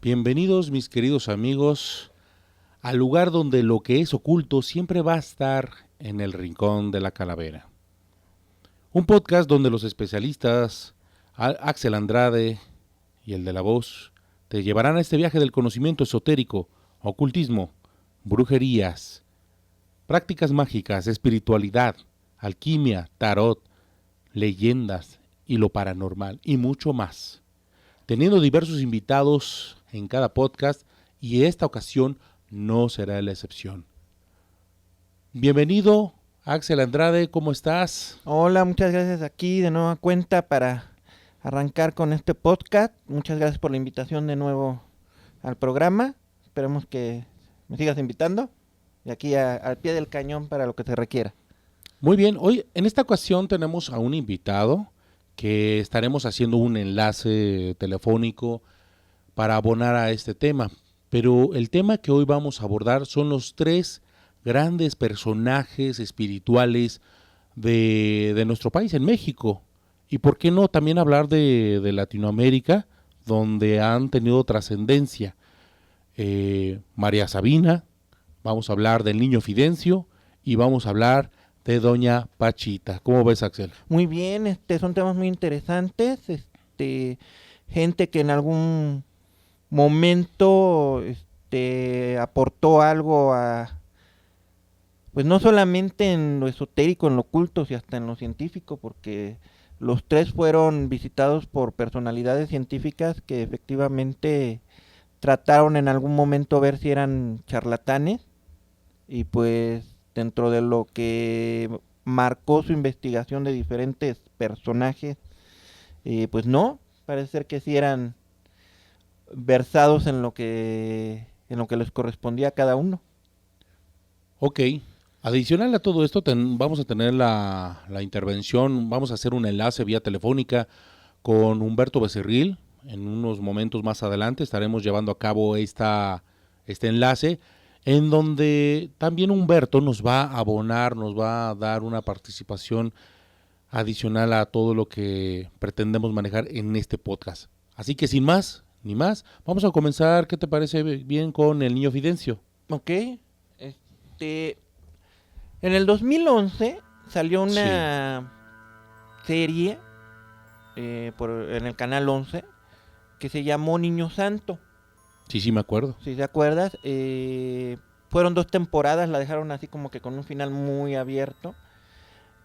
Bienvenidos mis queridos amigos al lugar donde lo que es oculto siempre va a estar en el rincón de la calavera. Un podcast donde los especialistas Axel Andrade y el de la voz te llevarán a este viaje del conocimiento esotérico, ocultismo, brujerías, prácticas mágicas, espiritualidad, alquimia, tarot, leyendas y lo paranormal y mucho más. Teniendo diversos invitados en cada podcast y esta ocasión no será la excepción. Bienvenido, Axel Andrade, ¿cómo estás? Hola, muchas gracias aquí de nueva cuenta para arrancar con este podcast. Muchas gracias por la invitación de nuevo al programa. Esperemos que me sigas invitando y aquí al pie del cañón para lo que se requiera. Muy bien, hoy en esta ocasión tenemos a un invitado que estaremos haciendo un enlace telefónico para abonar a este tema. Pero el tema que hoy vamos a abordar son los tres grandes personajes espirituales de nuestro país, en México. Y por qué no también hablar de Latinoamérica, donde han tenido trascendencia. María Sabina, vamos a hablar del Niño Fidencio y vamos a hablar de Doña Pachita. ¿Cómo ves, Axel? Muy bien, son temas muy interesantes. Gente que en algún momento aportó algo a, pues no solamente en lo esotérico, en lo oculto, sino hasta en lo científico, porque los tres fueron visitados por personalidades científicas que efectivamente trataron en algún momento ver si eran charlatanes, y pues dentro de lo que marcó su investigación de diferentes personajes, pues no, parece ser que sí eran versados en lo que les correspondía a cada uno. Ok. Adicional a todo esto, vamos a tener la intervención, vamos a hacer un enlace vía telefónica con Humberto Becerril. En unos momentos más adelante estaremos llevando a cabo este enlace, en donde también Humberto nos va a abonar, nos va a dar una participación adicional a todo lo que pretendemos manejar en este podcast. Así que sin más ni más, vamos a comenzar, ¿qué te parece bien con el Niño Fidencio? Ok. En el 2011 salió una serie en el canal 11 que se llamó Niño Santo. Sí, me acuerdo. Si te acuerdas, fueron 2 temporadas, la dejaron así como que con un final muy abierto.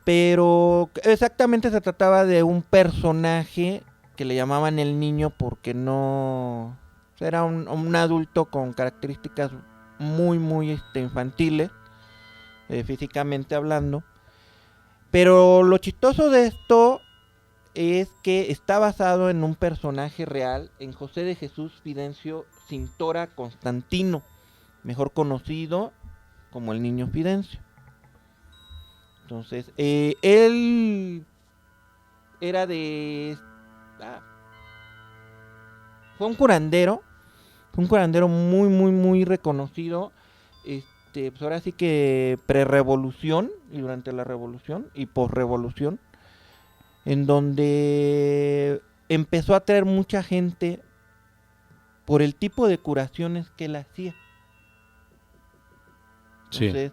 Pero exactamente se trataba de un personaje que le llamaban el niño porque no... Era un adulto con características muy, muy infantiles, físicamente hablando. Pero lo chistoso de esto es que está basado en un personaje real, en José de Jesús Fidencio Cintora Constantino, mejor conocido como el Niño Fidencio. Entonces, él era fue un curandero muy, muy, muy reconocido. Pues ahora sí que pre-revolución y durante la revolución y post-revolución, en donde empezó a traer mucha gente por el tipo de curaciones que él hacía. Entonces,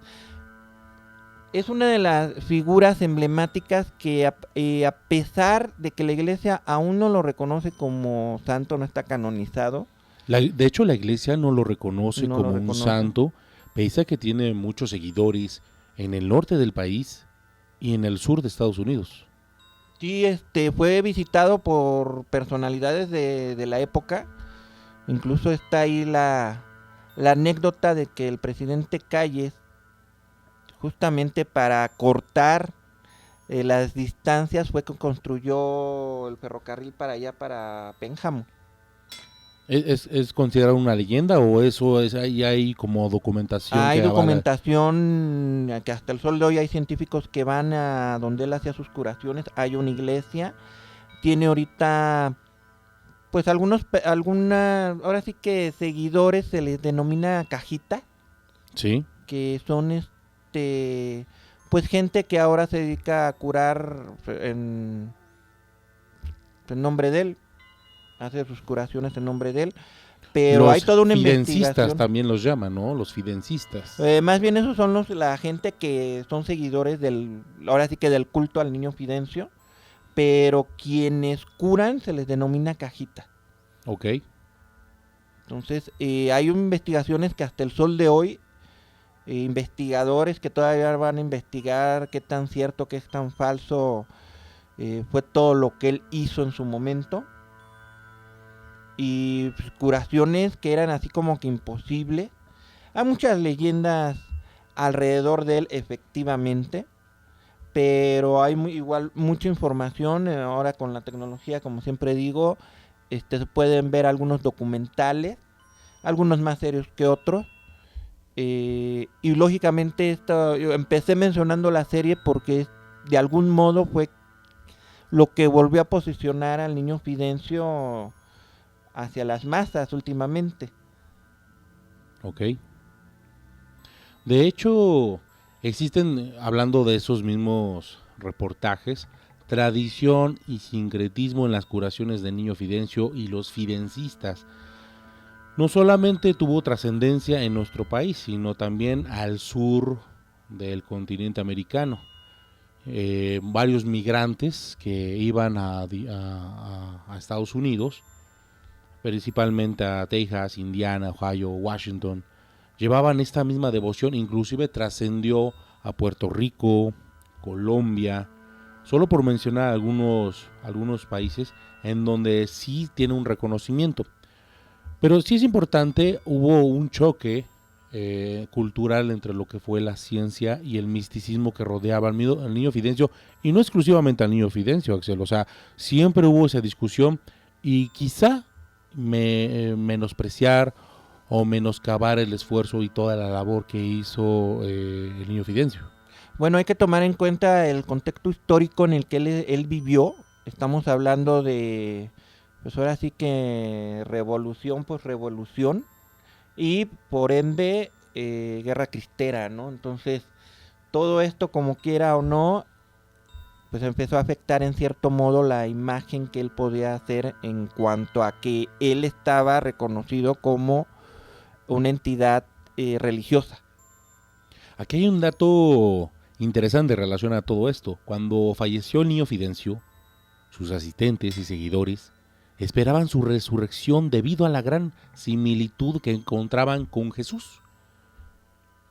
es una de las figuras emblemáticas que a pesar de que la iglesia aún no lo reconoce como santo, no está canonizado. De hecho, la iglesia no lo reconoce como un santo, pese a que tiene muchos seguidores en el norte del país y en el sur de Estados Unidos. Sí, fue visitado por personalidades de la época. Incluso está ahí la anécdota de que el presidente Calles, justamente para cortar las distancias, fue que construyó el ferrocarril para allá, para Pénjamo. ¿Es considerado una leyenda o eso es hay como documentación? Hay documentación que hasta el sol de hoy hay científicos que van a donde él hacía sus curaciones. Hay una iglesia, tiene ahorita pues ahora sí que seguidores, se les denomina cajita. Sí. Que son pues gente que ahora se dedica a curar en nombre de él, hace sus curaciones en nombre de él. Pero hay toda una fidencistas investigación. también los llaman, ¿no? Los fidencistas. Más bien esos son la gente que son seguidores ahora sí que del culto al niño Fidencio, pero quienes curan se les denomina cajita. Ok. Entonces, hay investigaciones que hasta el sol de hoy, investigadores que todavía van a investigar qué tan cierto, qué es tan falso fue todo lo que él hizo en su momento. Y pues, curaciones que eran así como que imposibles. Hay muchas leyendas alrededor de él, efectivamente, pero hay igual mucha información. Ahora con la tecnología, como siempre digo, se pueden ver algunos documentales, algunos más serios que otros. Y lógicamente yo empecé mencionando la serie porque de algún modo fue lo que volvió a posicionar al niño Fidencio hacia las masas últimamente. Ok. De hecho, existen, hablando de esos mismos reportajes, tradición y sincretismo en las curaciones del niño Fidencio y los fidencistas. No solamente tuvo trascendencia en nuestro país, sino también al sur del continente americano. Varios migrantes que iban a Estados Unidos, principalmente a Texas, Indiana, Ohio, Washington, llevaban esta misma devoción, inclusive trascendió a Puerto Rico, Colombia, solo por mencionar algunos países en donde sí tiene un reconocimiento. Pero sí es importante, hubo un choque cultural entre lo que fue la ciencia y el misticismo que rodeaba al niño Fidencio, y no exclusivamente al niño Fidencio, Axel, o sea, siempre hubo esa discusión y quizá menospreciar o menoscabar el esfuerzo y toda la labor que hizo el niño Fidencio. Bueno, hay que tomar en cuenta el contexto histórico en el que él vivió. Estamos hablando de, pues ahora sí que revolución, pues revolución, y por ende guerra cristera, ¿no? Entonces, todo esto, como quiera o no, pues empezó a afectar en cierto modo la imagen que él podía hacer en cuanto a que él estaba reconocido como una entidad religiosa. Aquí hay un dato interesante en relación a todo esto. Cuando falleció el niño Fidencio, sus asistentes y seguidores esperaban su resurrección debido a la gran similitud que encontraban con Jesús,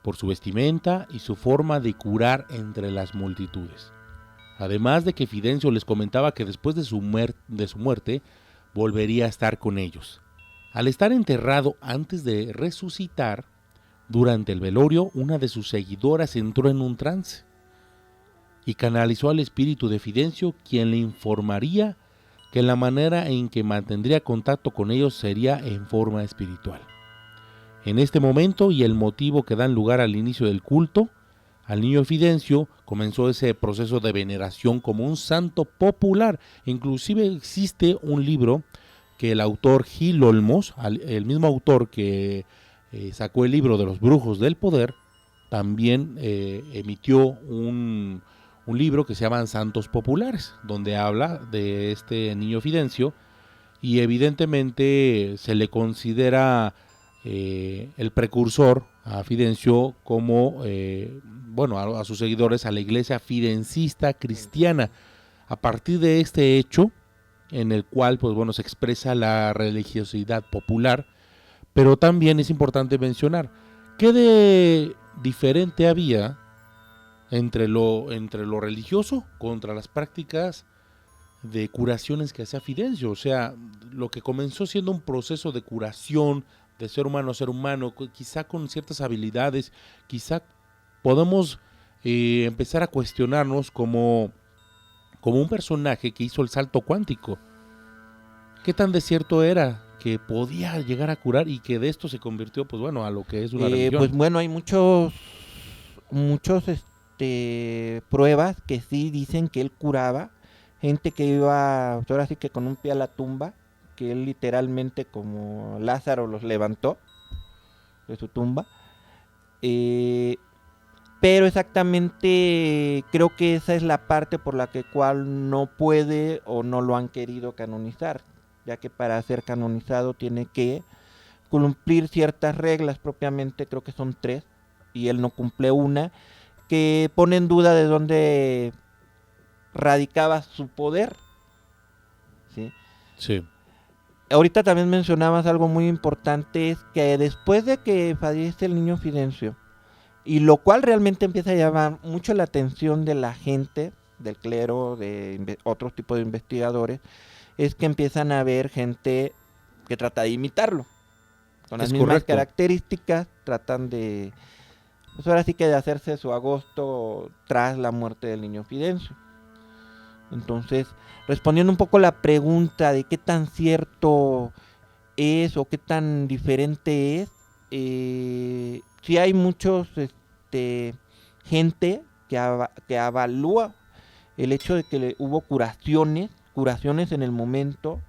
por su vestimenta y su forma de curar entre las multitudes. Además de que Fidencio les comentaba que después de su muerte volvería a estar con ellos. Al estar enterrado antes de resucitar, durante el velorio, una de sus seguidoras entró en un trance y canalizó al espíritu de Fidencio, quien le informaría que la manera en que mantendría contacto con ellos sería en forma espiritual. En este momento y el motivo que dan lugar al inicio del culto al niño Fidencio, comenzó ese proceso de veneración como un santo popular. Inclusive existe un libro que el autor Gil Olmos, el mismo autor que sacó el libro de los brujos del poder, también emitió un libro que se llama Santos Populares, donde habla de este niño Fidencio, y evidentemente se le considera el precursor a Fidencio como, a sus seguidores, a la iglesia fidencista cristiana. A partir de este hecho, en el cual se expresa la religiosidad popular, pero también es importante mencionar qué de diferente había entre lo religioso contra las prácticas de curaciones que hacía Fidencio. O sea, lo que comenzó siendo un proceso de curación de ser humano a ser humano, quizá con ciertas habilidades, quizá podemos empezar a cuestionarnos como un personaje que hizo el salto cuántico. ¿Qué tan de cierto era que podía llegar a curar y que de esto se convirtió, a lo que es una religión? Hay muchos pruebas que sí dicen que él curaba gente que iba, ahora sí que con un pie a la tumba, que él literalmente como Lázaro los levantó de su tumba. Pero exactamente creo que esa es la parte por la cual no puede o no lo han querido canonizar, ya que para ser canonizado tiene que cumplir ciertas reglas propiamente, creo que son 3, y él no cumple una, que pone en duda de dónde radicaba su poder, ¿sí? Sí. Ahorita también mencionabas algo muy importante, es que después de que fallece el niño Fidencio, y lo cual realmente empieza a llamar mucho la atención de la gente, del clero, de otros tipos de investigadores, es que empiezan a ver gente que trata de imitarlo. Con las Es mismas correcto. características, tratan de, pues ahora sí que de hacerse su agosto tras la muerte del niño Fidencio. Entonces, respondiendo un poco la pregunta de qué tan cierto es o qué tan diferente es, sí hay muchos, gente que avalúa el hecho de que hubo curaciones en el momento,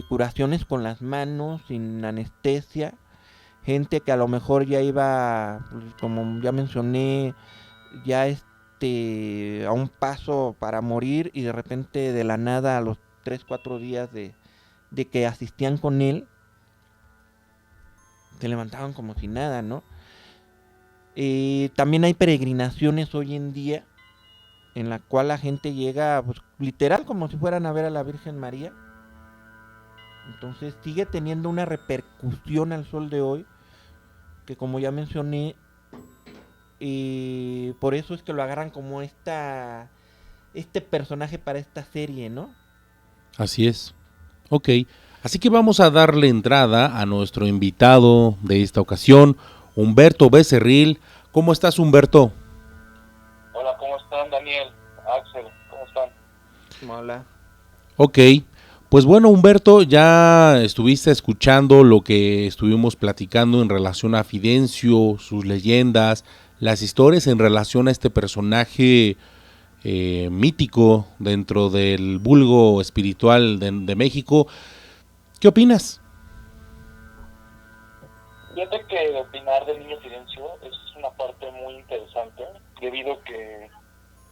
curaciones con las manos, sin anestesia, gente que a lo mejor ya iba, pues, como ya mencioné, ya a un paso para morir y de repente de la nada a los 3 4 días de que asistían con él, se levantaban como si nada, ¿no? También hay peregrinaciones hoy en día en la cual la gente llega, pues, literal como si fueran a ver a la Virgen María. Entonces sigue teniendo una repercusión al sol de hoy, que como ya mencioné, por eso es que lo agarran como este personaje para esta serie, ¿no? Así es. Ok. Así que vamos a darle entrada a nuestro invitado de esta ocasión, Humberto Becerril. ¿Cómo estás, Humberto? Hola, ¿cómo están, Daniel? Axel, ¿cómo están? Hola. Ok. Pues bueno, Humberto, ya estuviste escuchando lo que estuvimos platicando en relación a Fidencio, sus leyendas, las historias en relación a este personaje mítico dentro del vulgo espiritual de México. ¿Qué opinas? Fíjate que opinar del niño Fidencio es una parte muy interesante, debido a que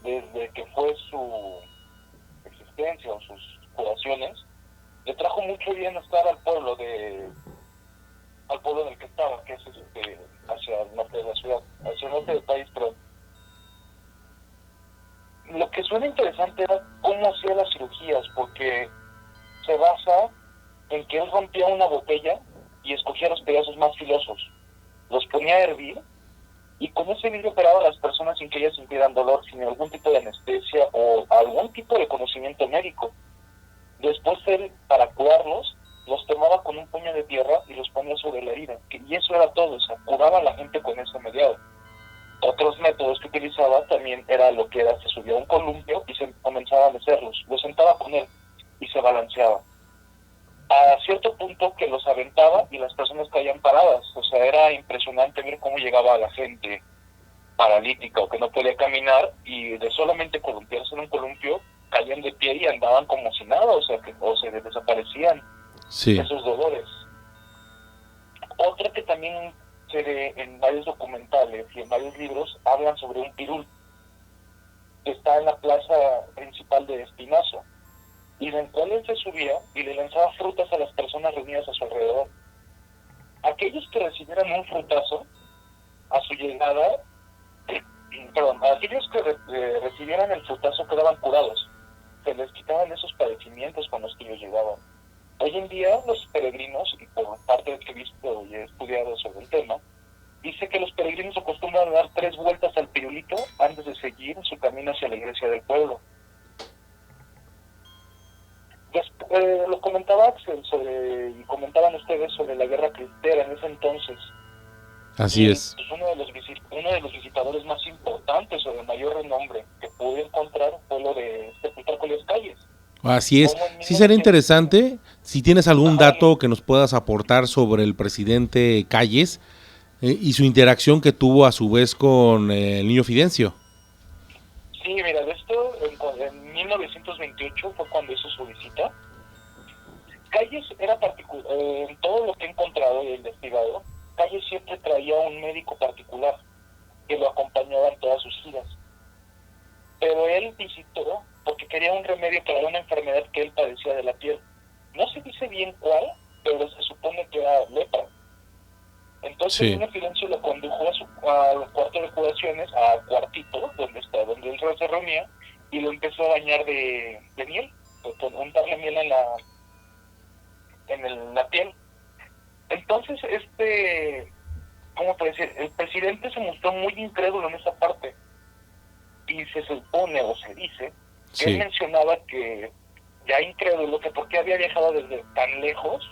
desde que fue su existencia o sus curaciones, le trajo mucho bienestar al pueblo en el que estaba, que es hacia el norte de la ciudad, hacia el norte del país, pero lo que suena interesante era cómo hacía las cirugías, porque se basa en que él rompía una botella y escogía los pedazos más filosos, los ponía a hervir y con ese vidrio operaba a las personas sin que ellas sintieran dolor, sin algún tipo de anestesia o algún tipo de conocimiento médico. Después él, para curarlos, los tomaba con un puño de tierra y los ponía sobre la herida, y eso era todo, o sea, curaba a la gente con ese mediado. Otros métodos que utilizaba también era lo que era, se subía a un columpio y se comenzaba a mecerlos, los sentaba con él y se balanceaba. A cierto punto que los aventaba y las personas caían paradas, o sea, era impresionante ver cómo llegaba a la gente paralítica o que no podía caminar y de solamente columpiarse en un columpio caían de pie y andaban como si nada, o sea, o se desaparecían esos dolores. Otra que también se ve en varios documentales y en varios libros, hablan sobre un pirul que está en la plaza principal de Espinazo, y en el cual él se subía y le lanzaba frutas a las personas reunidas a su alrededor. Aquellos que recibieran un frutazo a su llegada, aquellos que recibieran el frutazo quedaban curados, se les quitaban esos padecimientos con los que ellos llegaban. Hoy en día los peregrinos, y por parte de que he visto y he estudiado sobre el tema, dice que los peregrinos acostumbran a dar 3 vueltas al pirulito antes de seguir su camino hacia la iglesia del pueblo. Lo comentaba Axel y comentaban ustedes sobre la guerra cristera en ese entonces. Así es. Pues uno de los visitadores más importantes o de mayor renombre que pude encontrar fue lo de Plutarco Elías Calles. Así es. Sí sería interesante si tienes algún dato que nos puedas aportar sobre el presidente Calles y su interacción que tuvo a su vez con el niño Fidencio. Sí, mira, de esto en 1928 fue cuando hizo su visita. Calles era particular, en todo lo que he encontrado y investigado, Calles siempre traía un médico particular que lo acompañaba en todas sus giras. Pero él visitó porque quería un remedio para una enfermedad que él padecía de la piel. No se dice bien cuál, pero se supone que era lepra. Entonces Sí. el niño Fidencio lo condujo al cuarto de curaciones, al cuartito donde él se reunía, y lo empezó a bañar de miel, untarle miel en la piel. Entonces ¿cómo puede decir? El presidente se mostró muy incrédulo en esa parte, y se supone o se dice que él Sí. mencionaba que, ya incrédulo, que por qué había viajado desde tan lejos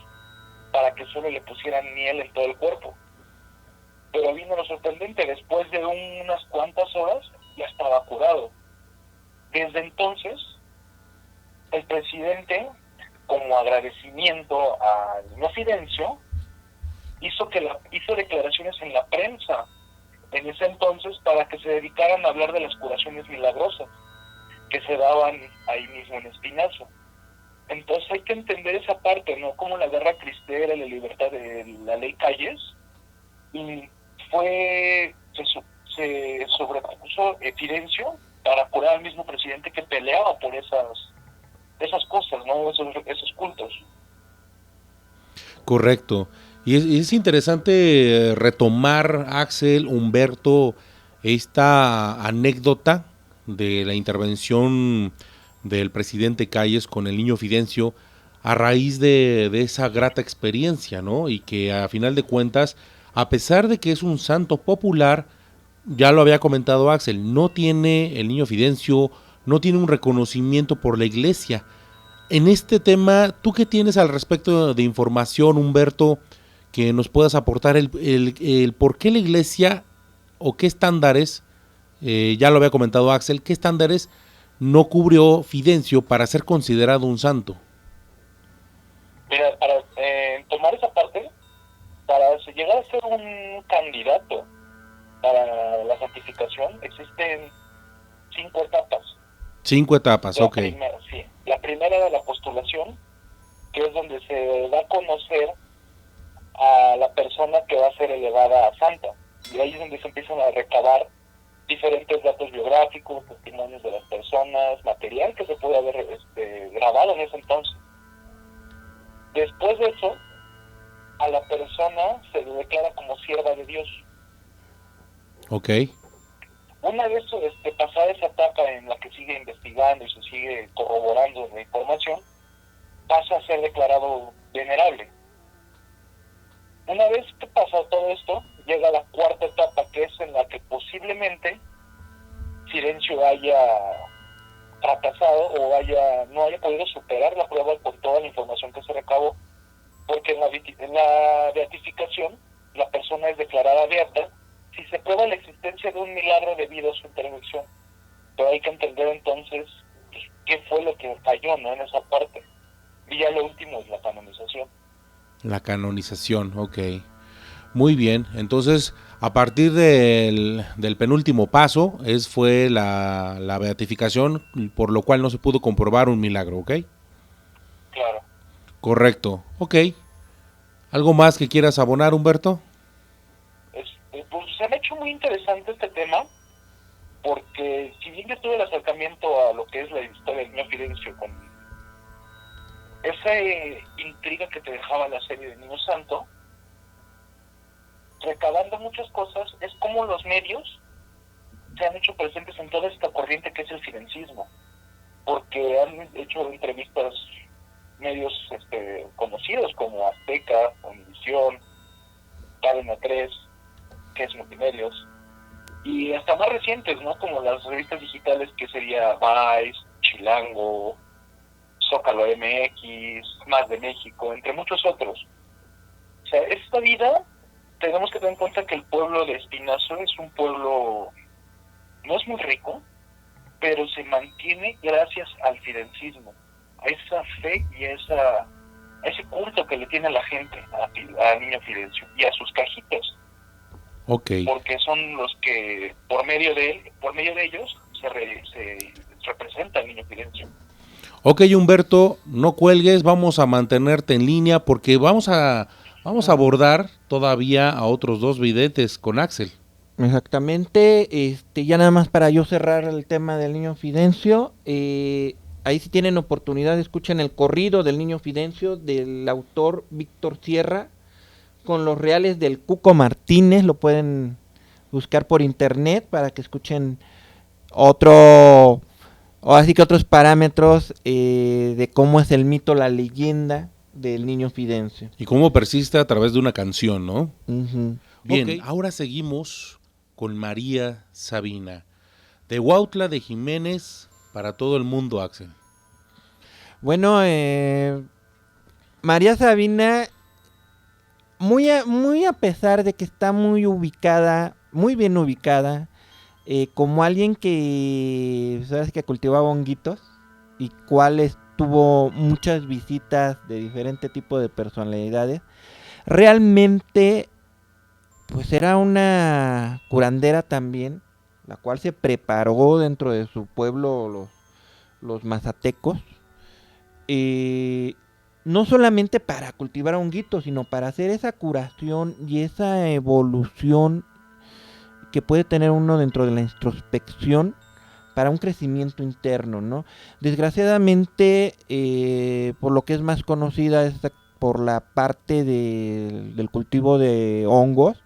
para que solo le pusieran miel en todo el cuerpo. Pero vino lo sorprendente, después de unas cuantas horas ya estaba curado. Desde entonces, el presidente, como agradecimiento al niño Fidencio, hizo declaraciones en la prensa en ese entonces para que se dedicaran a hablar de las curaciones milagrosas que se daban ahí mismo en Espinazo. Entonces hay que entender esa parte, ¿no? Como la guerra cristera, la libertad de la ley Calles, y se sobrepuso Fidencio para curar al mismo presidente que peleaba por esas cosas, ¿no? Esos cultos. Correcto. Y es interesante retomar, Axel, Humberto, esta anécdota de la intervención del presidente Calles con el niño Fidencio a raíz de esa grata experiencia, ¿no? Y que a final de cuentas, a pesar de que es un santo popular, ya lo había comentado Axel, no tiene el niño Fidencio, no tiene un reconocimiento por la iglesia. En este tema, ¿tú qué tienes al respecto de información, Humberto, que nos puedas aportar el por qué la iglesia o qué estándares, ya lo había comentado Axel, qué estándares no cubrió Fidencio para ser considerado un santo? Mira, para tomar esa parte, para llegar a ser un candidato para la santificación, existen 5 etapas. 5 etapas, ok. La primera era la postulación, que es donde se da a conocer a la persona que va a ser elevada a santa. Y ahí es donde se empiezan a recabar diferentes datos biográficos, testimonios de las personas, material que se puede haber grabado en ese entonces. Después de eso, a la persona se le declara como sierva de Dios. Ok. Una vez pasada esa etapa en la que sigue investigando y se sigue corroborando la información, pasa a ser declarado venerable. Una vez que pasa todo esto, llega la cuarta etapa, que es en la que posiblemente Fidencio haya fracasado o no haya podido superar la prueba con toda la información que se recabó, porque en la beatificación la persona es declarada beata si se prueba la existencia de un milagro debido a su intervención. Pero hay que entender entonces qué fue lo que falló, ¿no?, en esa parte. Y ya lo último es la canonización. La canonización, ok. Muy bien, entonces a partir del penúltimo paso fue la beatificación, por lo cual no se pudo comprobar un milagro, ¿ok? Claro. Correcto, ok. ¿Algo más que quieras abonar, Humberto? Pues se me ha hecho muy interesante este tema, porque si bien yo tuve el acercamiento a lo que es la historia del niño Fidencio, con esa intriga que te dejaba la serie de Niño Santo, recabando muchas cosas, es como los medios se han hecho presentes en toda esta corriente que es el fidencismo, porque han hecho entrevistas medios conocidos como Azteca, Univisión, Cadena 3, que es Multimedios, y hasta más recientes, ¿no?, como las revistas digitales que sería Vice, Chilango, Zócalo MX, Más de México, entre muchos otros. O sea, esta vida tenemos que tener en cuenta que el pueblo de Espinazo es un pueblo, no es muy rico, pero se mantiene gracias al fidencismo, a esa fe y a ese culto que le tiene la gente a Niño Fidencio y a sus cajitas. Ok. Porque son los que por medio de ellos se representa al Niño Fidencio. Ok, Humberto, no cuelgues, vamos a mantenerte en línea porque vamos a abordar todavía a otros 2 videntes con Axel. Exactamente, ya nada más para yo cerrar el tema del niño Fidencio, ahí si tienen oportunidad, escuchen el corrido del Niño Fidencio del autor Víctor Sierra, con los reales del Cuco Martínez, lo pueden buscar por internet para que escuchen o así que otros parámetros de cómo es el mito, la leyenda del Niño Fidencio. Y cómo persiste a través de una canción, ¿no? Uh-huh. Bien, Okay. Ahora seguimos con María Sabina, de Huautla de Jiménez para todo el mundo, Axel. Bueno, María Sabina, muy a pesar de que está muy bien ubicada, como alguien que, sabes, que cultivaba honguitos y cuales tuvo muchas visitas de diferente tipo de personalidades, realmente pues era una curandera también, la cual se preparó dentro de su pueblo, los mazatecos, no solamente para cultivar honguitos, sino para hacer esa curación y esa evolución que puede tener uno dentro de la introspección para un crecimiento interno, ¿no? Desgraciadamente, por lo que es más conocida es por la parte del cultivo de hongos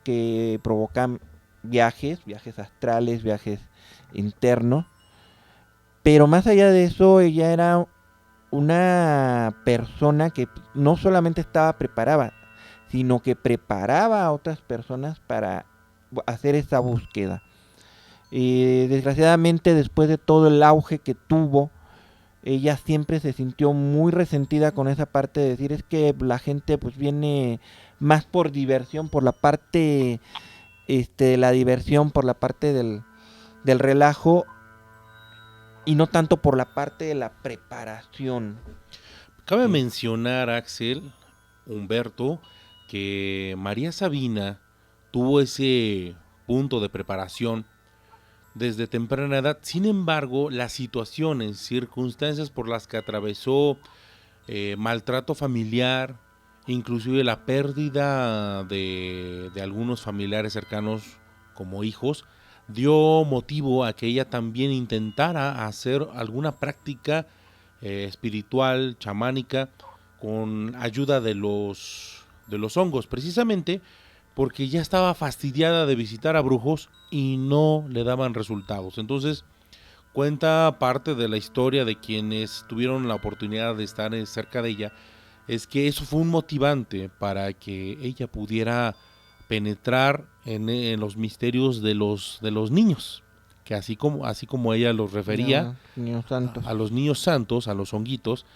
que provocan viajes astrales, viajes internos. Pero más allá de eso, ella era una persona que no solamente estaba preparada, sino que preparaba a otras personas para hacer esa búsqueda. Desgraciadamente, después de todo el auge que tuvo, ella siempre se sintió muy resentida con esa parte de decir, es que la gente pues viene más por diversión, por la parte de la diversión, por la parte del relajo, y no tanto por la parte de la preparación. Cabe mencionar, Axel, Humberto, que María Sabina tuvo ese punto de preparación desde temprana edad. Sin embargo, las situaciones, circunstancias por las que atravesó, maltrato familiar, inclusive la pérdida de algunos familiares cercanos como hijos, dio motivo a que ella también intentara hacer alguna práctica espiritual, chamánica, con ayuda de los hongos, precisamente porque ya estaba fastidiada de visitar a brujos y no le daban resultados. Entonces cuenta parte de la historia de quienes tuvieron la oportunidad de estar cerca de ella, es que eso fue un motivante para que ella pudiera penetrar en los misterios de los niños, que así como ella los refería, niños santos. a los niños santos, a los honguitos,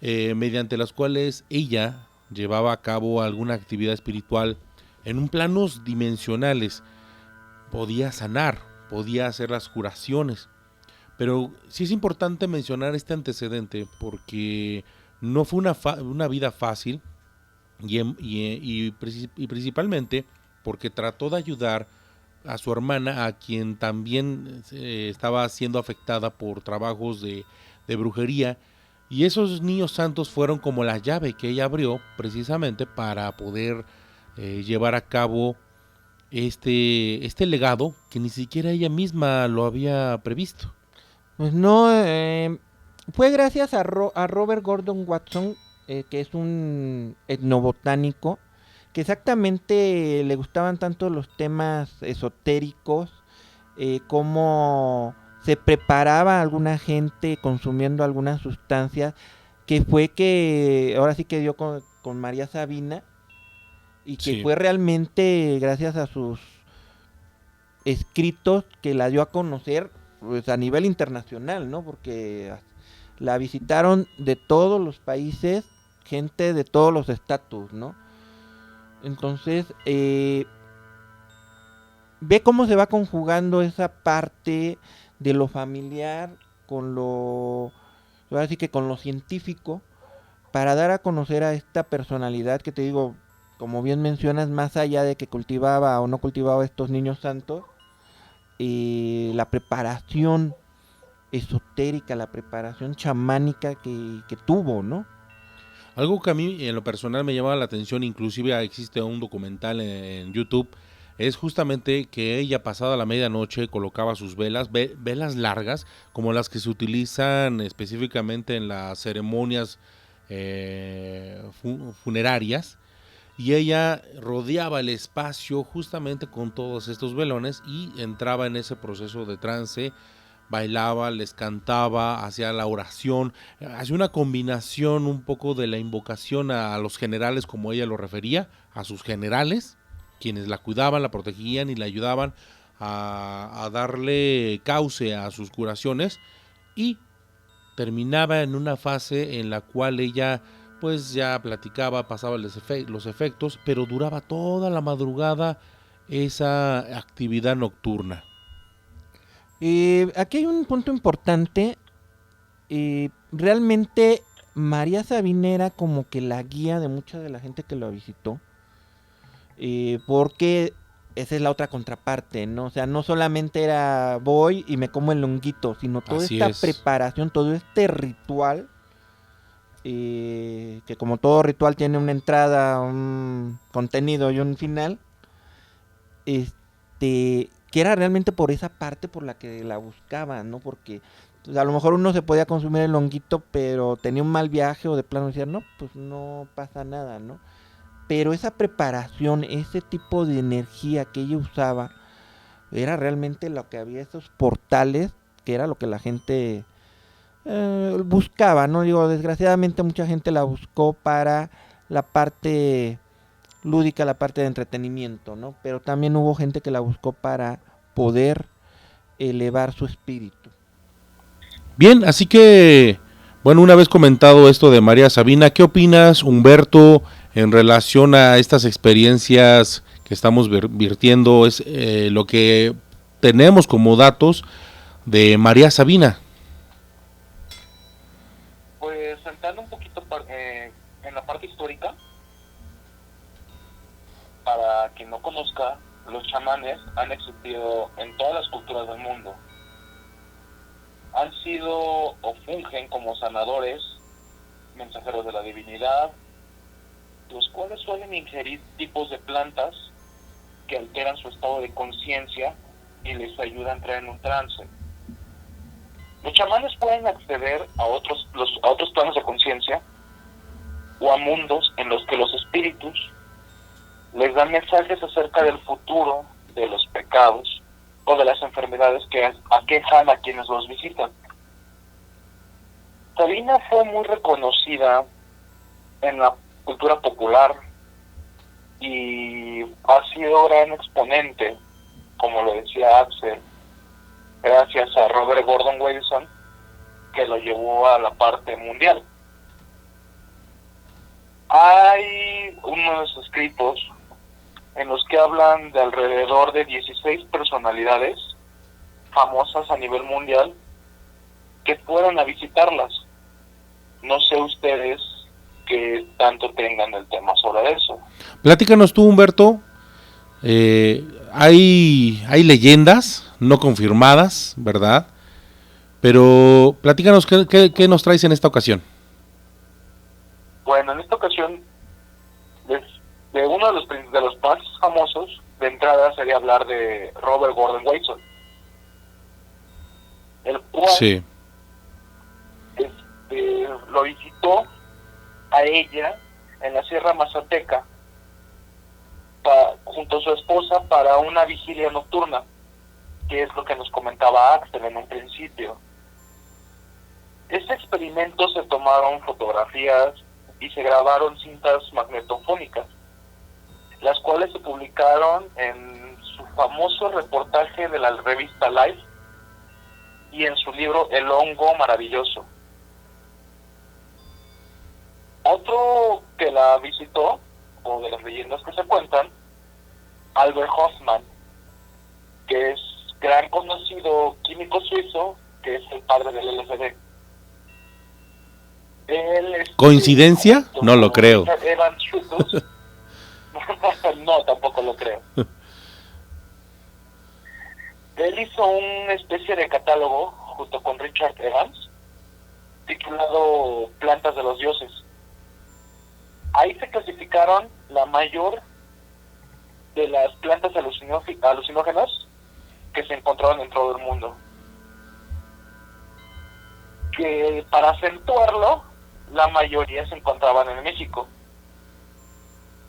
mediante las cuales ella llevaba a cabo alguna actividad espiritual en un planos dimensionales. Podía sanar, podía hacer las curaciones, pero sí es importante mencionar este antecedente porque no fue una vida fácil y principalmente porque trató de ayudar a su hermana, a quien también estaba siendo afectada por trabajos de brujería, y esos niños santos fueron como la llave que ella abrió precisamente para poder llevar a cabo este legado que ni siquiera ella misma lo había previsto. Pues no, fue gracias a Robert Gordon Watson, que es un etnobotánico, que exactamente le gustaban tanto los temas esotéricos, cómo se preparaba alguna gente consumiendo algunas sustancias, que fue que ahora sí que dio con María Sabina, y que Sí. fue realmente gracias a sus escritos que la dio a conocer pues a nivel internacional, ¿no? Porque la visitaron de todos los países, gente de todos los estatus, ¿no? Entonces, ve cómo se va conjugando esa parte de lo familiar con ahora sí que con lo científico, para dar a conocer a esta personalidad que te digo, como bien mencionas, más allá de que cultivaba o no cultivaba estos niños santos, la preparación esotérica, la preparación chamánica que tuvo, ¿no? Algo que a mí en lo personal me llama la atención, inclusive existe un documental en YouTube es justamente que ella, pasada la medianoche, colocaba sus velas, velas largas, como las que se utilizan específicamente en las ceremonias funerarias, y ella rodeaba el espacio justamente con todos estos velones y entraba en ese proceso de trance, bailaba, les cantaba, hacía la oración, hacía una combinación un poco de la invocación a los generales, como ella lo refería, a sus generales, quienes la cuidaban, la protegían y la ayudaban a darle cauce a sus curaciones, y terminaba en una fase en la cual ella pues ya platicaba, pasaba los efectos, pero duraba toda la madrugada esa actividad nocturna. Aquí hay un punto importante. Realmente María Sabina era como que la guía de mucha de la gente que lo visitó. Porque esa es la otra contraparte, ¿no? O sea, no solamente era voy y me como el honguito, sino toda Así esta es. preparación, todo este ritual, que como todo ritual tiene una entrada, un contenido y un final, que era realmente por esa parte por la que la buscaban, ¿no? Porque pues, a lo mejor uno se podía consumir el honguito, pero tenía un mal viaje o de plano decía, no, pues no pasa nada, ¿no? Pero esa preparación, ese tipo de energía que ella usaba, era realmente lo que había, esos portales, que era lo que la gente buscaba, ¿no? Digo, desgraciadamente mucha gente la buscó para la parte lúdica, la parte de entretenimiento, ¿no? Pero también hubo gente que la buscó para poder elevar su espíritu. Bien, así que, bueno, una vez comentado esto de María Sabina, ¿qué opinas, Humberto, en relación a estas experiencias que estamos virtiendo? Es lo que tenemos como datos de María Sabina. Pues entrando un poquito en la parte histórica, para quien no conozca, los chamanes han existido en todas las culturas del mundo. Han sido o fungen como sanadores, mensajeros de la divinidad, los cuales suelen ingerir tipos de plantas que alteran su estado de conciencia y les ayuda a entrar en un trance. Los chamanes pueden acceder a otros planos de conciencia o a mundos en los que los espíritus les dan mensajes acerca del futuro, de los pecados o de las enfermedades que aquejan a quienes los visitan. Sabina fue muy reconocida en la cultura popular y ha sido gran exponente, como lo decía Axel, gracias a Robert Gordon Wilson, que lo llevó a la parte mundial. Hay unos escritos en los que hablan de alrededor de 16 personalidades famosas a nivel mundial que fueron a visitarlas. No sé ustedes qué tanto tengan el tema sobre eso. Platícanos tú, Humberto. Hay leyendas no confirmadas, ¿verdad? Pero platícanos qué nos traes en esta ocasión. Bueno, en esta ocasión, de uno de los más famosos, de entrada sería hablar de Robert Gordon Wilson, el cual sí. Lo visitó a ella en la Sierra Mazateca junto a su esposa para una vigilia nocturna, que es lo que nos comentaba Axel en un principio. Este experimento se tomaron fotografías y se grabaron cintas magnetofónicas, las cuales se publicaron en su famoso reportaje de la revista Life y en su libro El hongo maravilloso. Otro que la visitó, o de las leyendas que se cuentan, Albert Hoffman, que es gran conocido químico suizo, que es el padre del LSD. Él ¿Coincidencia? No lo creo. Evans Schutz. No, tampoco lo creo. Él hizo una especie de catálogo junto con Richard Evans titulado Plantas de los Dioses. Ahí se clasificaron la mayor de las plantas alucinógenas que se encontraban en todo el mundo. Que para acentuarlo, la mayoría se encontraban en México.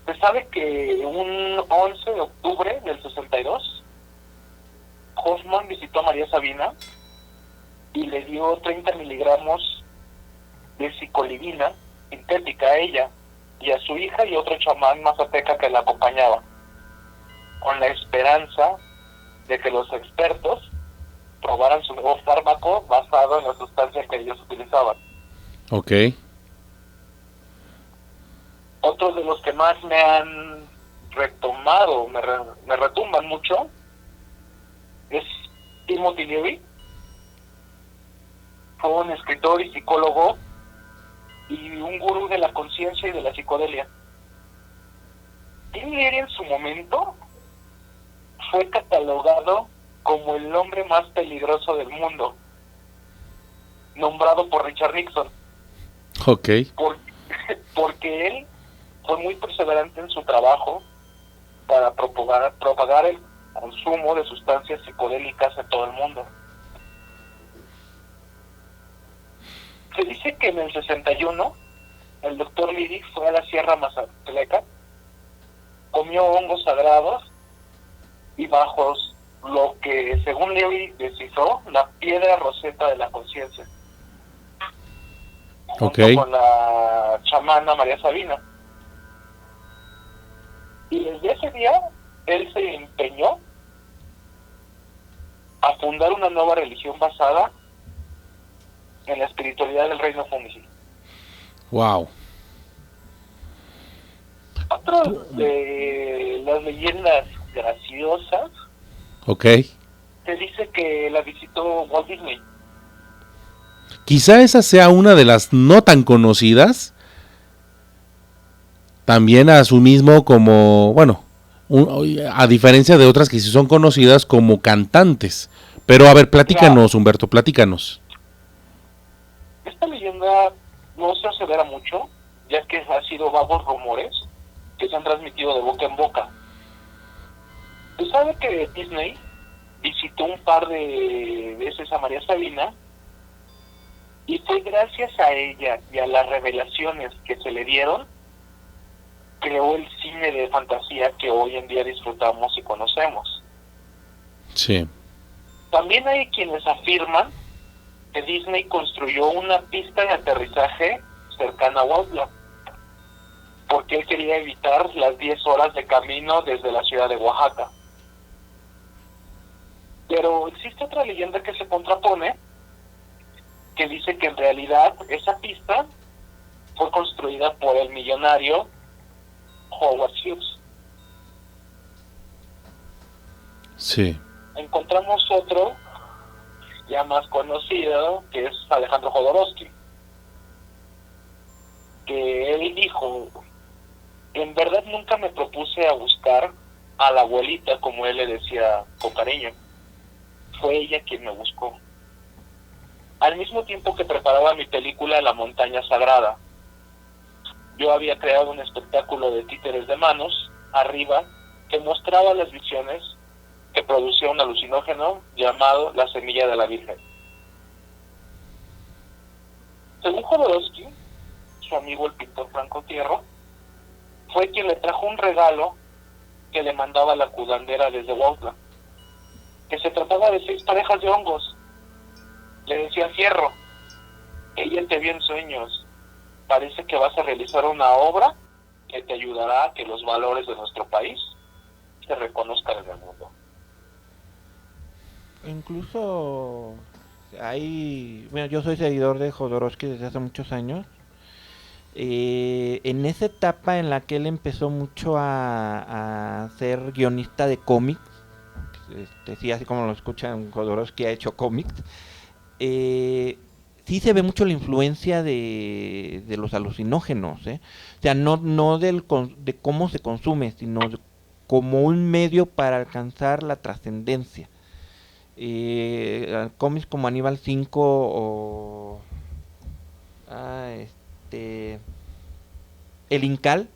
Se sabe que un 11 de octubre del 62, Hoffman visitó a María Sabina y le dio 30 miligramos de psicolibina sintética a ella y a su hija y otro chamán mazateca que la acompañaba, con la esperanza de que los expertos probaran su nuevo fármaco basado en la sustancia que ellos utilizaban. Ok. Otros de los que más me han retomado, me retumban mucho, es Timothy Leary. Fue un escritor y psicólogo y un gurú de la conciencia y de la psicodelia. Tim Leary en su momento fue catalogado como el hombre más peligroso del mundo, nombrado por Richard Nixon. Ok. Porque él fue muy perseverante en su trabajo para propagar el consumo de sustancias psicodélicas en todo el mundo. Se dice que en el 61 el doctor Leary fue a la Sierra Mazatleca, comió hongos sagrados y bajos lo que, según Leary, descifró la piedra roseta de la conciencia, junto Ok. con la chamana María Sabina. Y desde ese día, él se empeñó a fundar una nueva religión basada en la espiritualidad del reino fúngico. Wow. Otra de las leyendas graciosas, Ok. se dice que la visitó Walt Disney. Quizá esa sea una de las no tan conocidas. También a su mismo como, bueno, a diferencia de otras que sí son conocidas como cantantes. Pero a ver, platícanos, Humberto, platícanos. Esta leyenda no se asevera mucho, ya que ha sido vagos rumores que se han transmitido de boca en boca. Se sabe que Disney visitó un par de veces a María Sabina y fue gracias a ella y a las revelaciones que se le dieron, creó el cine de fantasía que hoy en día disfrutamos y conocemos. Sí. También hay quienes afirman que Disney construyó una pista de aterrizaje cercana a Huautla, porque él quería evitar las 10 horas de camino desde la ciudad de Oaxaca. Pero existe otra leyenda que se contrapone, que dice que en realidad esa pista fue construida por el millonario Howard Hughes. Sí. Encontramos otro ya más conocido, que es Alejandro Jodorowsky, que él dijo: en verdad nunca me propuse a buscar a la abuelita, como él le decía con cariño, fue ella quien me buscó. Al mismo tiempo que preparaba mi película La Montaña Sagrada, yo había creado un espectáculo de títeres de manos arriba que mostraba las visiones que producía un alucinógeno llamado la semilla de la Virgen. Según Jodorowsky, su amigo el pintor Franco Tierro fue quien le trajo un regalo que le mandaba la curandera desde Huautla, que se trataba de 6 parejas de hongos. Le decía: Fierro, ella te vio en sueños, parece que vas a realizar una obra que te ayudará a que los valores de nuestro país se reconozcan en el mundo. Incluso hay, bueno, yo soy seguidor de Jodorowsky desde hace muchos años. En esa etapa en la que él empezó mucho a ser guionista de cómics, sí, así como lo escuchan, Jodorowsky ha hecho cómics. Sí se ve mucho la influencia de los alucinógenos, ¿eh? O sea, no de cómo se consume, sino como un medio para alcanzar la trascendencia. Cómics como Aníbal 5 o El Incal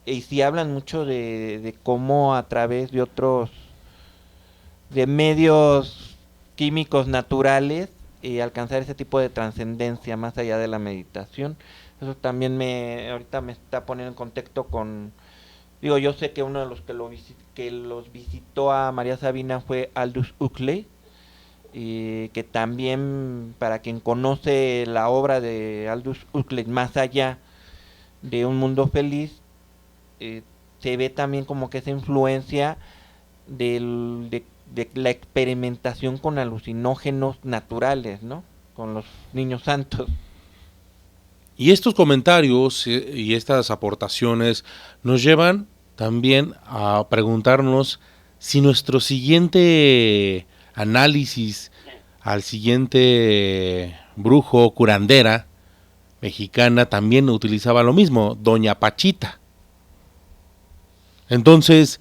y sí hablan mucho de cómo a través de otros, de medios químicos naturales, alcanzar ese tipo de trascendencia más allá de la meditación. Eso también ahorita me está poniendo en contacto con, digo, yo sé que uno de los que los visitó a María Sabina fue Aldous Huxley, y que también, para quien conoce la obra de Aldous Huxley, más allá de Un Mundo Feliz, se ve también como que esa influencia de la experimentación con alucinógenos naturales, ¿no? Con los niños santos. Y estos comentarios y estas aportaciones nos llevan también a preguntarnos si nuestro siguiente análisis al siguiente brujo, curandera mexicana, también utilizaba lo mismo, Doña Pachita. Entonces,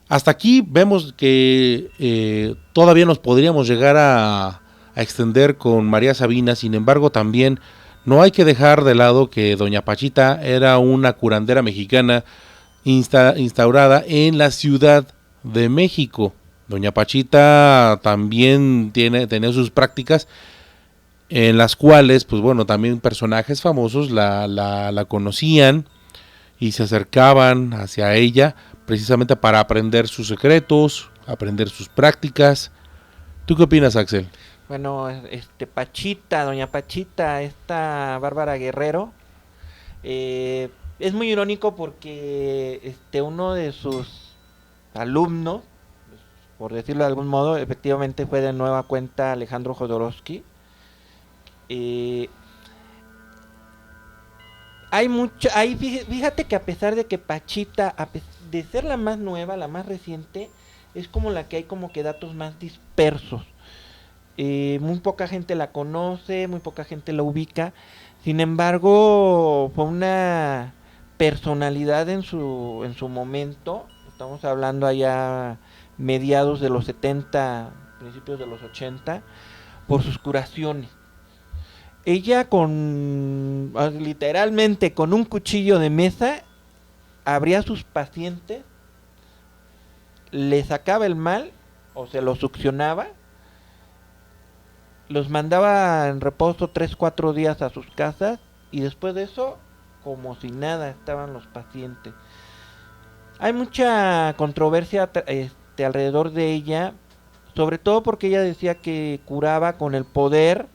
hasta aquí vemos que todavía nos podríamos llegar a extender con María Sabina. Sin embargo, también no hay que dejar de lado que Doña Pachita era una curandera mexicana instaurada en la Ciudad de México. Doña Pachita también tenía sus prácticas en las cuales, pues bueno, también personajes famosos la conocían y se acercaban hacia ella precisamente para aprender sus secretos, aprender sus prácticas. ¿Tú qué opinas, Axel? Bueno, Pachita, Doña Pachita, esta Bárbara Guerrero, es muy irónico porque uno de sus alumnos, por decirlo de algún modo, efectivamente fue de nueva cuenta Alejandro Jodorowsky. Fíjate que a pesar de que Pachita, de ser la más nueva, la más reciente, es como la que hay como que datos más dispersos. Muy poca gente la conoce, muy poca gente la ubica. Sin embargo, fue una personalidad en su momento. Estamos hablando allá mediados de los 70, principios de los 80, por sus curaciones. Ella literalmente con un cuchillo de mesa abría a sus pacientes, le sacaba el mal o se lo succionaba, los mandaba en reposo 3-4 días a sus casas y después de eso, como si nada, estaban los pacientes. Hay mucha controversia alrededor de ella, sobre todo porque ella decía que curaba con el poder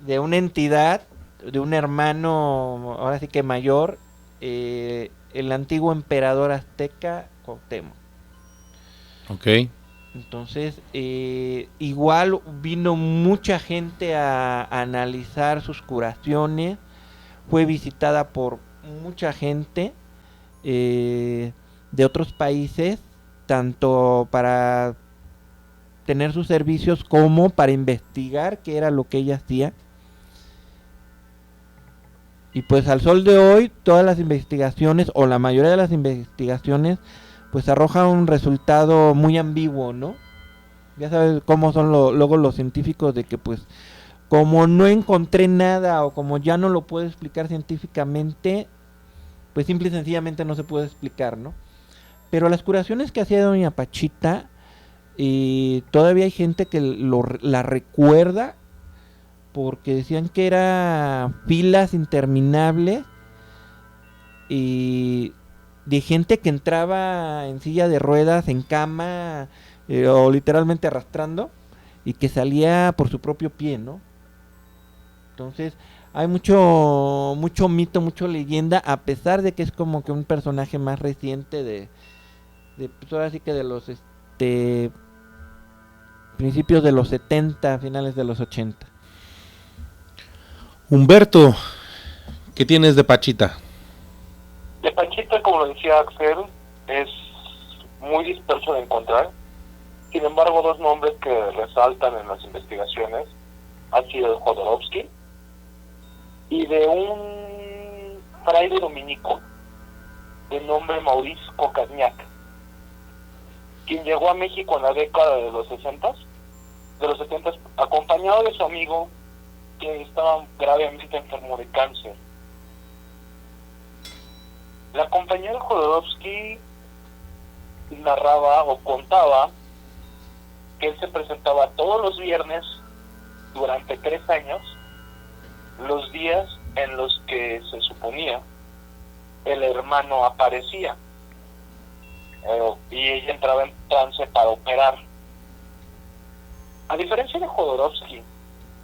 de una entidad, de un hermano, ahora sí que mayor, el antiguo emperador azteca Cuauhtémoc. Ok. Entonces, igual vino mucha gente a analizar sus curaciones, fue visitada por mucha gente de otros países, tanto para tener sus servicios como para investigar qué era lo que ella hacía. Y pues al sol de hoy, todas las investigaciones, o la mayoría de las investigaciones, pues arrojan un resultado muy ambiguo, ¿no? Ya sabes cómo son luego los científicos, de que pues como no encontré nada o como ya no lo puedo explicar científicamente, pues simple y sencillamente no se puede explicar, ¿no? Pero las curaciones que hacía Doña Pachita, todavía hay gente que la recuerda, porque decían que era filas interminables y de gente que entraba en silla de ruedas, en cama, o literalmente arrastrando, y que salía por su propio pie, ¿no? Entonces hay mucho mito, mucha leyenda, a pesar de que es como que un personaje más reciente de pues ahora sí que de los principios de los 70, finales de los 80. Humberto, ¿qué tienes de Pachita? De Pachita, como lo decía Axel, es muy disperso de encontrar. Sin embargo, dos nombres que resaltan en las investigaciones han sido de Jodorowsky y de un fraile dominico de nombre Maurice Cocagnac, quien llegó a México en la década de los 60, acompañado de su amigo, que estaba gravemente enfermo de cáncer. La compañía de Jodorowsky narraba o contaba que él se presentaba todos los viernes durante 3 años, los días en los que se suponía el hermano aparecía, y ella entraba en trance para operar. A diferencia de Jodorowsky,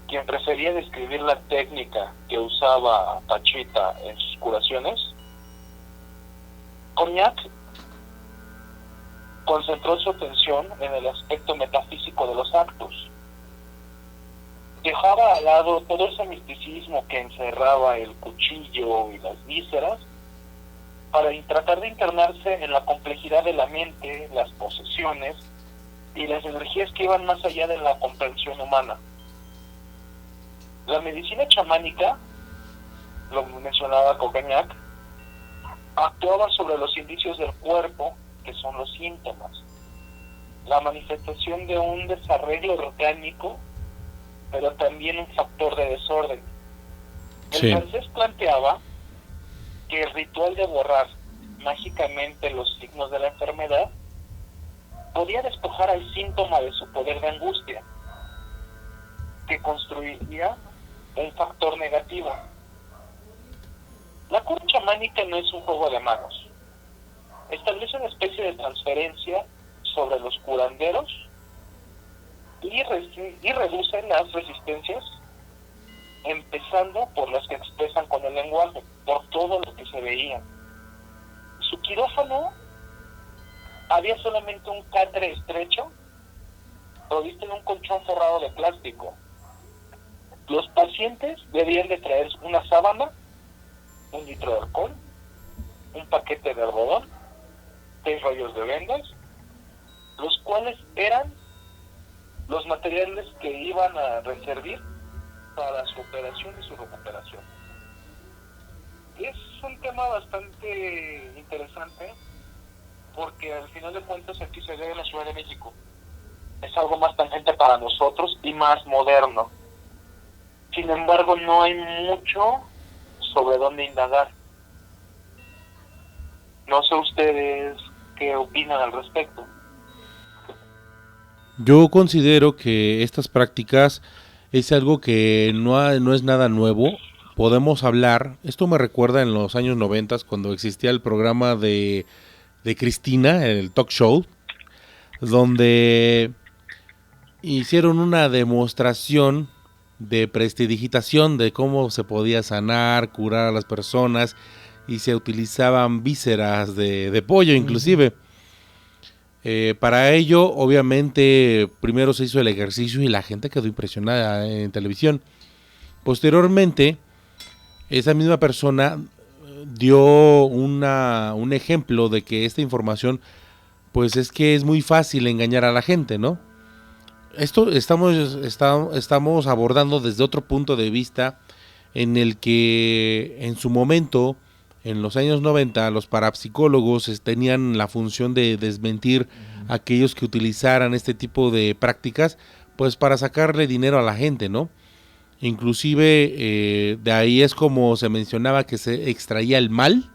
quien prefería describir la técnica que usaba Pachita en sus curaciones, Cognac concentró su atención en el aspecto metafísico de los actos. Dejaba al lado todo ese misticismo que encerraba el cuchillo y las vísceras para tratar de internarse en la complejidad de la mente, las posesiones y las energías que iban más allá de la comprensión humana. La medicina chamánica, lo mencionaba Cognac, actuaba sobre los indicios del cuerpo, que son los síntomas, la manifestación de un desarreglo orgánico, pero también un factor de desorden. Sí. El francés planteaba que el ritual de borrar mágicamente los signos de la enfermedad podía despojar al síntoma de su poder de angustia, que construiría un factor negativo. La cura chamánica no es un juego de manos. Establece una especie de transferencia sobre los curanderos y reduce las resistencias, empezando por las que expresan con el lenguaje, por todo lo que se veía. Su quirófano había solamente un catre estrecho, provisto en un colchón forrado de plástico. Los pacientes debían de traer una sábana, 1 litro de alcohol, un paquete de algodón, 6 rollos de vendas, los cuales eran los materiales que iban a reservar para su operación y su recuperación. Es un tema bastante interesante porque al final de cuentas aquí se ve en la Ciudad de México. Es algo más tangente para nosotros y más moderno. Sin embargo, no hay mucho sobre dónde indagar. No sé ustedes qué opinan al respecto. Yo considero que estas prácticas es algo que no es nada nuevo. Podemos hablar, esto me recuerda en los años 90 cuando existía el programa de Cristina, el talk show, donde hicieron una demostración de prestidigitación de cómo se podía sanar, curar a las personas y se utilizaban vísceras de pollo inclusive. Para ello, obviamente, primero se hizo el ejercicio y la gente quedó impresionada en televisión. Posteriormente, esa misma persona dio un ejemplo de que esta información, pues es que es muy fácil engañar a la gente, ¿no? Esto estamos abordando desde otro punto de vista en el que en su momento, en los años 90, los parapsicólogos tenían la función de desmentir a aquellos que utilizaran este tipo de prácticas, pues para sacarle dinero a la gente, ¿no? Inclusive de ahí es como se mencionaba que se extraía el mal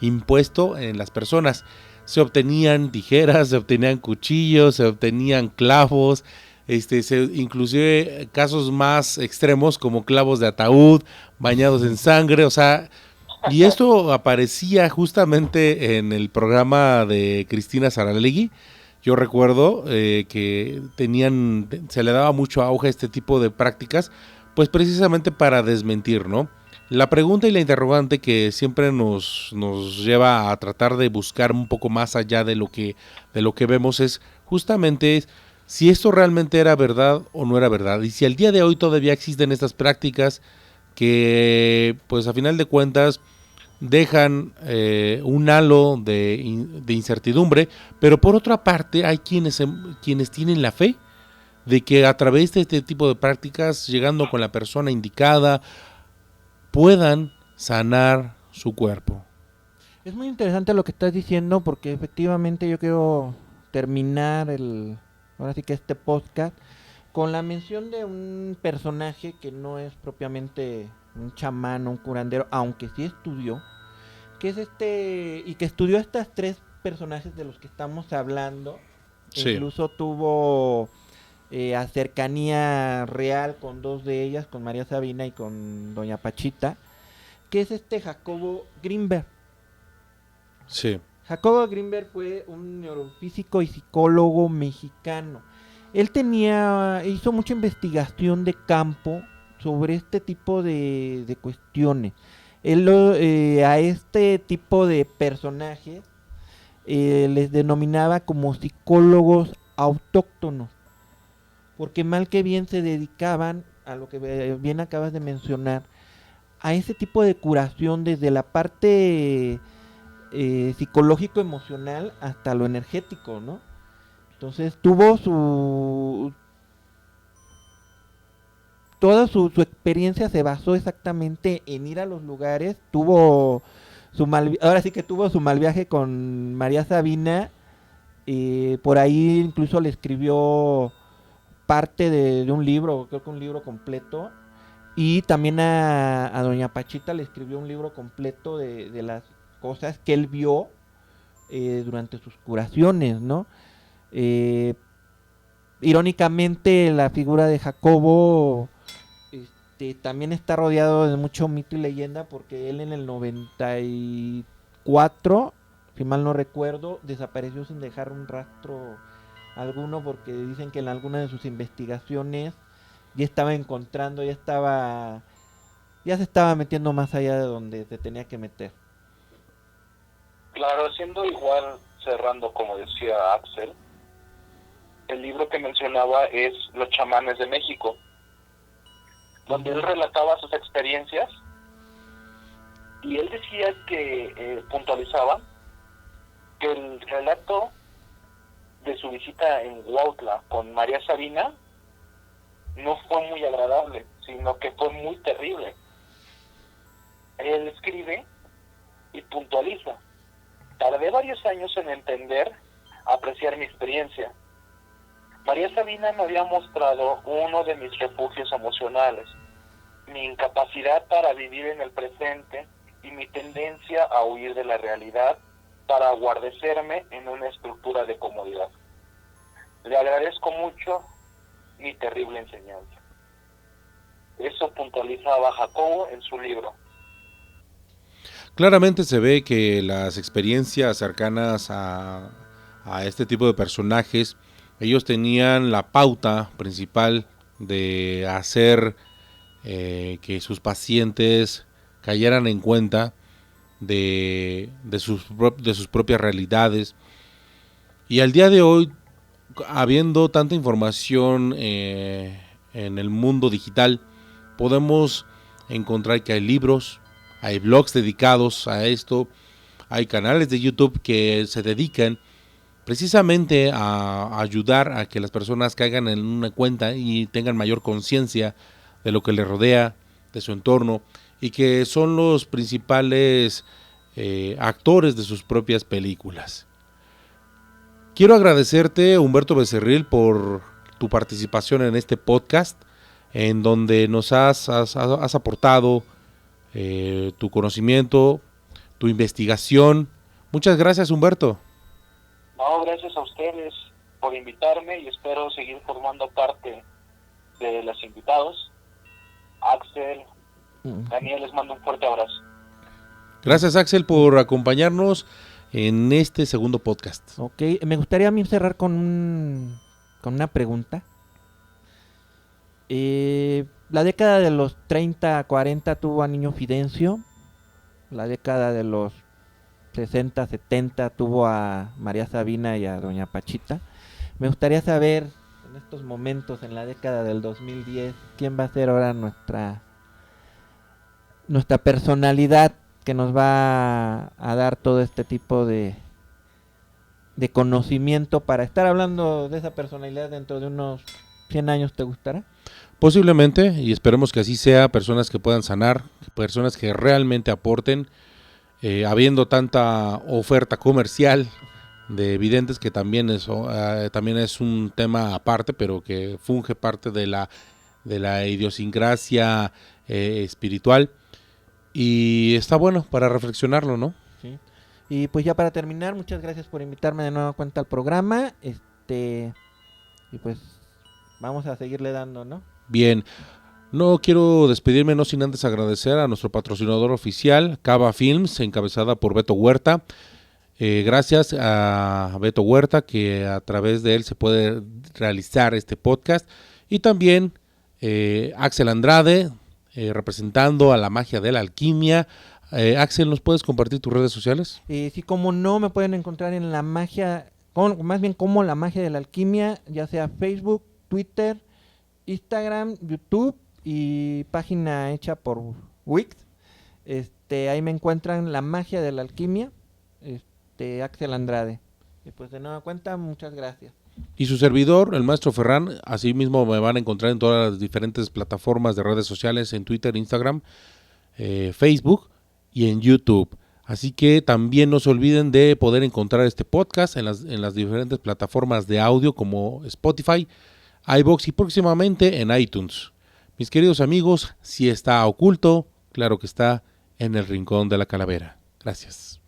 impuesto en las personas. Se obtenían tijeras, se obtenían cuchillos, se obtenían clavos, inclusive casos más extremos como clavos de ataúd, bañados en sangre, o sea, y esto aparecía justamente en el programa de Cristina Saralegui. Yo recuerdo que se le daba mucho auge a este tipo de prácticas, pues precisamente para desmentir, ¿no? La pregunta y la interrogante que siempre nos lleva a tratar de buscar un poco más allá de lo que vemos es justamente si esto realmente era verdad o no era verdad, y si al día de hoy todavía existen estas prácticas que pues a final de cuentas dejan un halo de incertidumbre, pero por otra parte hay quienes tienen la fe de que a través de este tipo de prácticas, llegando con la persona indicada, puedan sanar su cuerpo. Es muy interesante lo que estás diciendo porque efectivamente yo quiero terminar ahora sí que este podcast con la mención de un personaje que no es propiamente un chamán o un curandero, aunque sí estudió, que es y que estudió estas 3 personajes de los que estamos hablando. Sí. Incluso tuvo a cercanía real con 2 de ellas, con María Sabina y con Doña Pachita, que es Jacobo Grinberg. Sí. Jacobo Grinberg fue un neurofísico y psicólogo mexicano. Él hizo mucha investigación de campo sobre este tipo de cuestiones. Él a este tipo de personajes les denominaba como psicólogos autóctonos, porque mal que bien se dedicaban a lo que bien acabas de mencionar, a ese tipo de curación desde la parte psicológico emocional hasta lo energético, ¿no? Entonces tuvo toda su experiencia se basó exactamente en ir a los lugares. Ahora sí que tuvo su mal viaje con María Sabina. Por ahí incluso le escribió parte de un libro, creo que un libro completo. Y también a Doña Pachita le escribió un libro completo de las cosas que él vio durante sus curaciones, ¿no? Irónicamente, la figura de Jacobo también está rodeado de mucho mito y leyenda, porque él en el 94, si mal no recuerdo, desapareció sin dejar un rastro alguno, porque dicen que en alguna de sus investigaciones ya estaba encontrando, ya se estaba metiendo más allá de donde se tenía que meter. Claro, siendo igual, cerrando como decía Axel, el libro que mencionaba es Los chamanes de México, donde él relataba sus experiencias, y él decía que puntualizaba que el relato de su visita en Huautla con María Sabina no fue muy agradable, sino que fue muy terrible. Él escribe y puntualiza: tardé varios años en entender, apreciar mi experiencia. María Sabina me había mostrado uno de mis refugios emocionales, mi incapacidad para vivir en el presente y mi tendencia a huir de la realidad para aguardecerme en una estructura de comodidad. Le agradezco mucho mi terrible enseñanza. Eso puntualizaba Jacobo en su libro. Claramente se ve que las experiencias cercanas a este tipo de personajes, ellos tenían la pauta principal de hacer que sus pacientes cayeran en cuenta de sus propias realidades. Y al día de hoy, habiendo tanta información en el mundo digital, podemos encontrar que hay libros, hay blogs dedicados a esto, hay canales de YouTube que se dedican precisamente a ayudar a que las personas caigan en una cuenta y tengan mayor conciencia de lo que les rodea, de su entorno, y que son los principales actores de sus propias películas. Quiero agradecerte, Humberto Becerril, por tu participación en este podcast, en donde nos has aportado tu conocimiento, tu investigación. Muchas gracias, Humberto. No, gracias a ustedes por invitarme y espero seguir formando parte de los invitados. Axel, Daniel, les mando un fuerte abrazo. Gracias, Axel, por acompañarnos en este segundo podcast. Ok, me gustaría a mí cerrar con una pregunta. La década de los 30, 40 tuvo a Niño Fidencio. La década de los 60, 70 tuvo a María Sabina y a Doña Pachita. Me gustaría saber, en estos momentos, en la década del 2010, quién va a ser ahora nuestra personalidad que nos va a dar todo este tipo de conocimiento para estar hablando de esa personalidad dentro de unos 100 años. ¿Te gustará? Posiblemente, y esperemos que así sea, personas que puedan sanar, personas que realmente aporten, habiendo tanta oferta comercial de videntes, que también es un tema aparte, pero que funge parte de la idiosincrasia espiritual, y está bueno para reflexionarlo, ¿no? Sí. Y pues ya para terminar, muchas gracias por invitarme de nueva cuenta al programa. Y pues vamos a seguirle dando, ¿no? Bien, no quiero despedirme no sin antes agradecer a nuestro patrocinador oficial, Cava Films, encabezada por Beto Huerta. Gracias a Beto Huerta, que a través de él se puede realizar este podcast. Y también Axel Andrade, representando a la magia de la alquimia. Axel, ¿nos puedes compartir tus redes sociales? Sí, como no, me pueden encontrar en la magia, más bien como la magia de la alquimia, ya sea Facebook, Twitter, Instagram, YouTube y página hecha por Wix. Ahí me encuentran la magia de la alquimia, Axel Andrade. Y pues de nueva cuenta, muchas gracias. Y su servidor, el maestro Ferran, así mismo me van a encontrar en todas las diferentes plataformas de redes sociales, en Twitter, Instagram, Facebook y en YouTube. Así que también no se olviden de poder encontrar este podcast en las diferentes plataformas de audio como Spotify, iVoox y próximamente en iTunes. Mis queridos amigos, si está oculto, claro que está en el rincón de la calavera. Gracias.